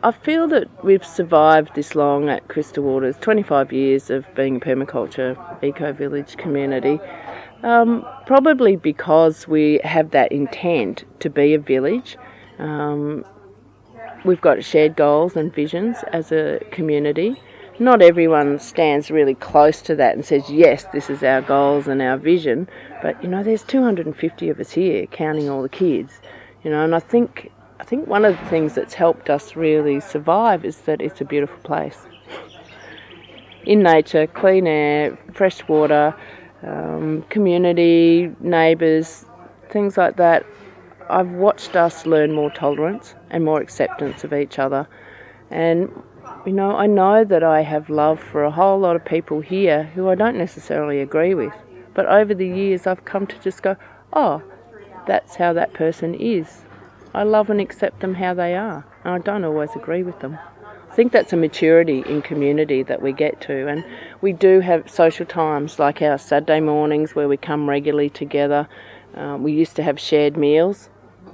I feel that we've survived this long at Crystal Waters, 25 years of being a permaculture eco-village community, probably because we have that intent to be a village. We've got shared goals and visions as a community. Not everyone stands really close to that and says, yes, this is our goals and our vision, but there's 250 of us here, counting all the kids, and I think one of the things that's helped us really survive is that it's a beautiful place. In nature, clean air, fresh water, community, neighbours, things like that. I've watched us learn more tolerance and more acceptance of each other. And, I know that I have love for a whole lot of people here who I don't necessarily agree with. But over the years, I've come to just go, oh, that's how that person is. I love and accept them how they are. And I don't always agree with them. I think that's a maturity in community that we get to. And we do have social times like our Saturday mornings where we come regularly together. We used to have shared meals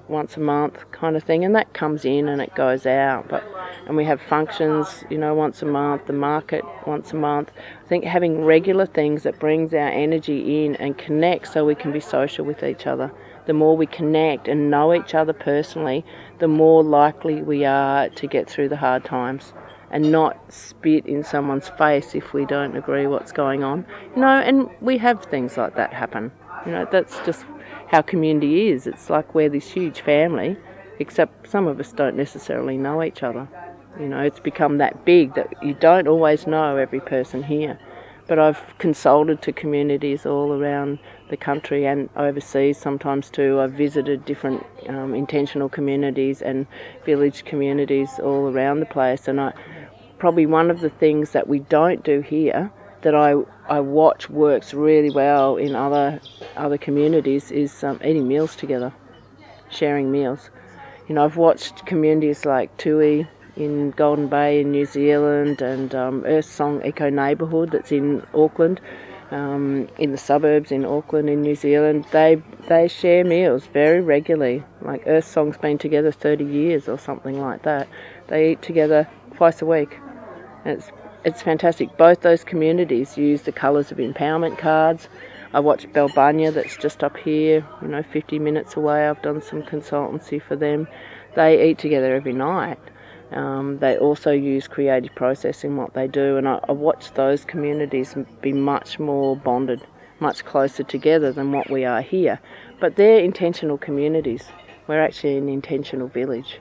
once a month kind of thing, and that comes in and it goes out. And we have functions, once a month, the market once a month. I think having regular things that brings our energy in and connects so we can be social with each other. The more we connect and know each other personally, the more likely we are to get through the hard times and not spit in someone's face if we don't agree what's going on. And we have things like that happen. That's just how community is. It's like we're this huge family, except some of us don't necessarily know each other. It's become that big that you don't always know every person here. But I've consulted to communities all around the country and overseas sometimes too. I've visited different intentional communities and village communities all around the place, and probably one of the things that we don't do here that I watch works really well in other communities is eating meals together, sharing meals. I've watched communities like Tui in Golden Bay in New Zealand and Earth Song Eco Neighbourhood that's in Auckland, in the suburbs in Auckland in New Zealand. They share meals very regularly. Like Earth Song's been together 30 years or something like that. They eat together twice a week. And it's fantastic. Both those communities use the colours of empowerment cards. I watch Belbunya that's just up here, 50 minutes away. I've done some consultancy for them. They eat together every night. They also use creative process in what they do, and I watch those communities be much more bonded, much closer together than what we are here. But they're intentional communities. We're actually an intentional village.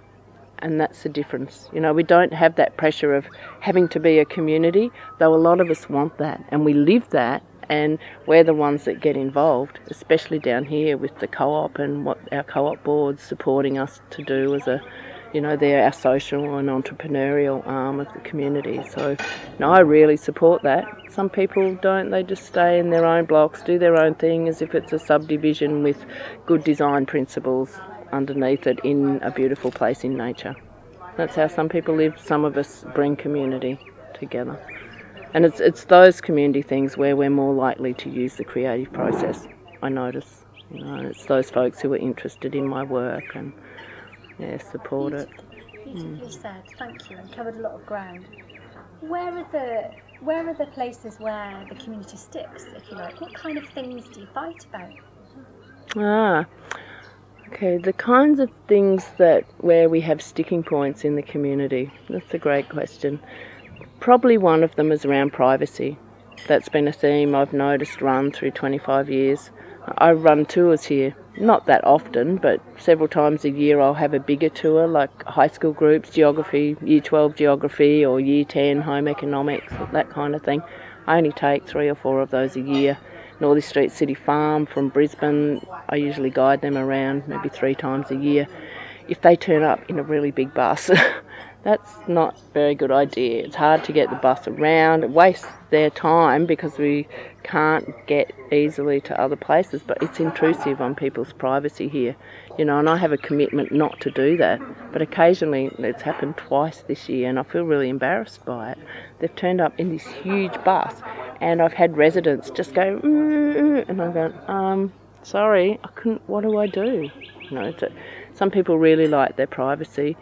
And that's the difference. We don't have that pressure of having to be a community, though a lot of us want that, and we live that, and we're the ones that get involved, especially down here with the co-op and what our co-op board's supporting us to do as they're our social and entrepreneurial arm of the community. So, I really support that. Some people don't, they just stay in their own blocks, do their own thing as if it's a subdivision with good design principles underneath it in a beautiful place in nature. That's how some people live. Some of us bring community together. And it's those community things where we're more likely to use the creative process, I notice. And it's those folks who are interested in my work and support it. Beautifully said, thank you, and covered a lot of ground. Where are the places where the community sticks, if you like? What kind of things do you fight about? Okay, the kinds of things where we have sticking points in the community, that's a great question. Probably one of them is around privacy. That's been a theme I've noticed run through 25 years. I run tours here, not that often, but several times a year I'll have a bigger tour, like high school groups, geography, year 12 geography or year 10 home economics, that kind of thing. I only take 3 or 4 of those a year. Northey Street City Farm from Brisbane, I usually guide them around maybe 3 times a year. If they turn up in a really big bus, that's not a very good idea. It's hard to get the bus around. It wastes their time because we can't get easily to other places, but it's intrusive on people's privacy here. And I have a commitment not to do that. But occasionally, it's happened twice this year, and I feel really embarrassed by it. They've turned up in this huge bus, and I've had residents just go, and I'm going, sorry, I couldn't, what do I do? Some people really like their privacy.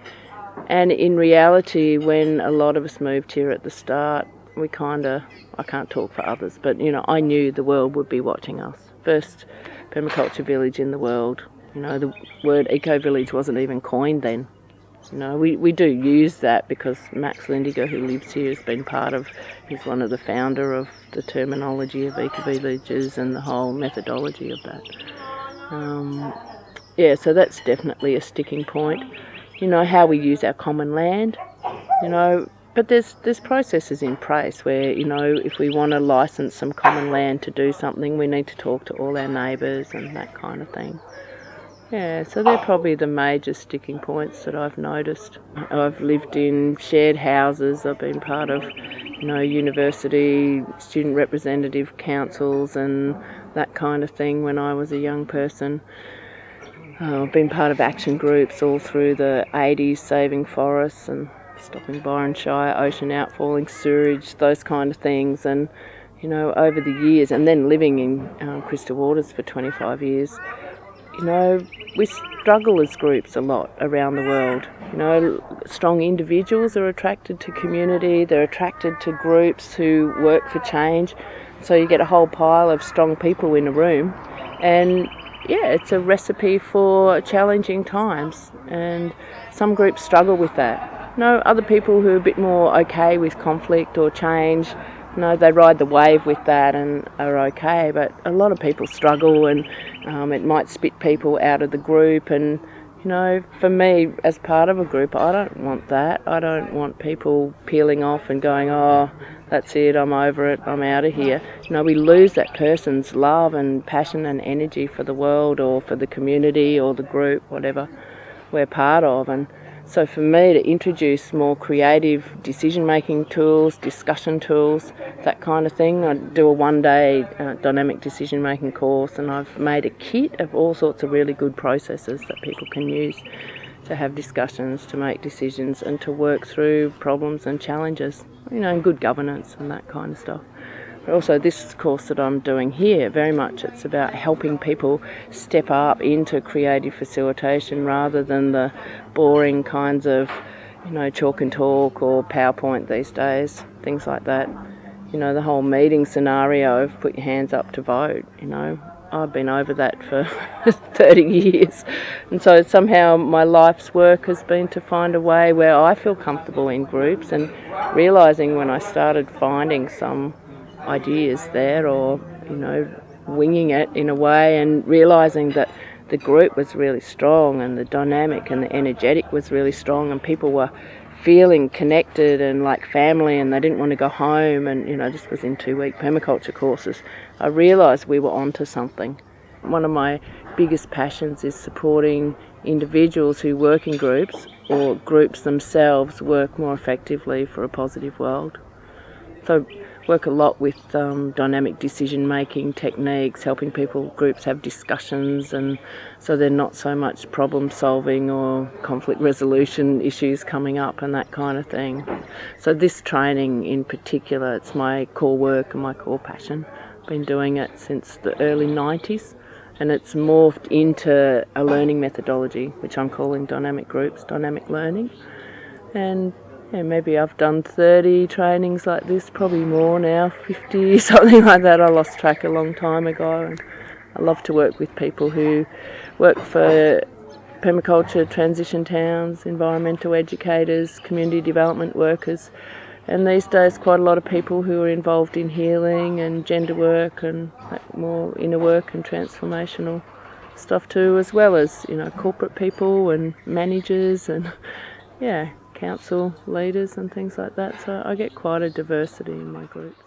And in reality, when a lot of us moved here at the start, I can't talk for others, but I knew the world would be watching us. First permaculture village in the world. The word eco-village wasn't even coined then. We do use that because Max Lindiger, who lives here, he's one of the founder of the terminology of eco-villages and the whole methodology of that. So that's definitely a sticking point. How we use our common land, but there's processes in place where, if we want to license some common land to do something, we need to talk to all our neighbours and that kind of thing. Yeah, so they're probably the major sticking points that I've noticed. I've lived in shared houses, I've been part of, university student representative councils and that kind of thing when I was a young person. I've been part of action groups all through the 80s, saving forests and stopping Byron Shire ocean outfalling sewage, those kind of things. And, over the years, and then living in Crystal Waters for 25 years, we struggle as groups a lot around the world. Strong individuals are attracted to community, they're attracted to groups who work for change. So you get a whole pile of strong people in a room, and it's a recipe for challenging times, and some groups struggle with that. Other people who are a bit more okay with conflict or change, they ride the wave with that and are okay, but a lot of people struggle, and it might spit people out of the group. And for me, as part of a group, I don't want that. I don't want people peeling off and going, oh, that's it, I'm over it, I'm out of here. We lose that person's love and passion and energy for the world or for the community or the group, whatever we're part of. And so for me to introduce more creative decision-making tools, discussion tools, that kind of thing, I do a one-day dynamic decision-making course, and I've made a kit of all sorts of really good processes that people can use to have discussions, to make decisions and to work through problems and challenges, and good governance and that kind of stuff. But also this course that I'm doing here, very much it's about helping people step up into creative facilitation rather than the boring kinds of, chalk and talk or PowerPoint these days, things like that. The whole meeting scenario of put your hands up to vote, I've been over that for 30 years. And so somehow my life's work has been to find a way where I feel comfortable in groups, and realising when I started finding some ideas there or, winging it in a way, and realising that the group was really strong and the dynamic and the energetic was really strong, and people were feeling connected and like family, and they didn't want to go home, and this was in 2-week permaculture courses. I realised we were onto something. One of my biggest passions is supporting individuals who work in groups, or groups themselves work more effectively for a positive world. So work a lot with dynamic decision-making techniques, helping groups have discussions, and so they're not so much problem-solving or conflict resolution issues coming up and that kind of thing. So this training in particular, it's my core work and my core passion. I've been doing it since the early 90s, and it's morphed into a learning methodology, which I'm calling dynamic groups, dynamic learning. And maybe I've done 30 trainings like this, probably more now, 50, something like that. I lost track a long time ago. And I love to work with people who work for permaculture transition towns, environmental educators, community development workers. And these days quite a lot of people who are involved in healing and gender work and more inner work and transformational stuff too, as well as, corporate people and managers and, council leaders and things like that. So I get quite a diversity in my groups.